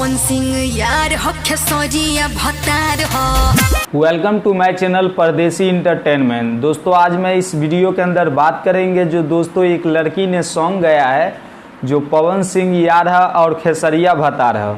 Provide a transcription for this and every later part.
पवन सिंह यार हो खेसरिया भतार हो। वेलकम टू माय चैनल परदेसी इंटरटेनमेंट। दोस्तों आज मैं इस वीडियो के अंदर बात करेंगे जो दोस्तों एक लड़की ने सॉन्ग गाया है जो पवन सिंह यार है और खेसरिया भतार है।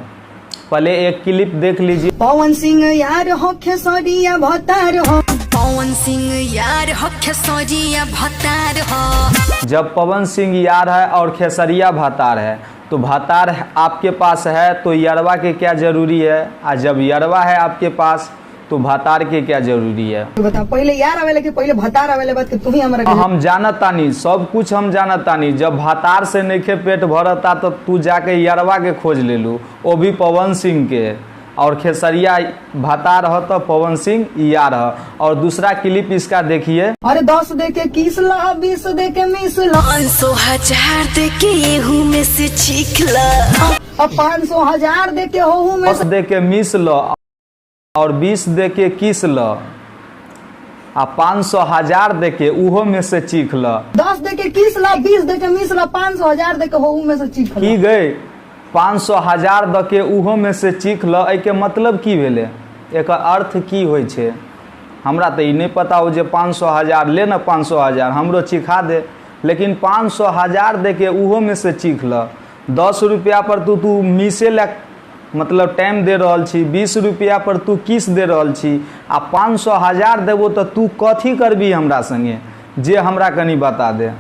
पहले एक क्लिप देख लीजिए। पवन सिंह यार हो खेसरिया भतार हो। पवन सिंह यार हो खेसरिया भतार हो। जब पवन सिंह यार है और खेसरिया भतार है तो भतार आपके पास है तो यरवा के क्या जरूरी है, और जब यरवा है आपके पास तो भतार के क्या जरूरी है। बता पहले यार आवेले कि पहले भतार आवेले, बात के तू ही हमरा हम जानत तानी, सब कुछ हम जानत तानी। जब भतार से नइखे पेट भरता तो तू जाके यरवा के खोज ले लू, वो भी पवन सिंह के। और खेसरिया भतार हो तो पवन सिंह यार हो। और दूसरा क्लिप इसका देखिए। अरे 10 दे के 21 ला, 20 दे के 20 ला, 500,000 दे के एहू में से चीख ला। अब 500,000 दे के होहू में 10 दे के 20 लो और 20 दे के 21 लो, आ 500,000 दे के उहो में से चीख लो। 10 दे के 21 ला, 20 दे के 20 ला, 500,000 दे के होहू में से चीख की ला। गए 500,000 द के उहो में से चीख ल। एके मतलब की भेले, एक अर्थ की होइ छे हमरा तो ई नहीं पता हो। जे 500,000 ले ना 500,000 हमरो चिखा दे, लेकिन 500,000 दे के उहो में से चीख ल। 10 रुपया पर तू मिसे ला मतलब टाइम दे रहल छी, 20 रुपया पर तू किस दे रहल छी, आ 500,000 देबो तो तू कथी करबी हमरा संगे, जे हमरा कनी बता दे।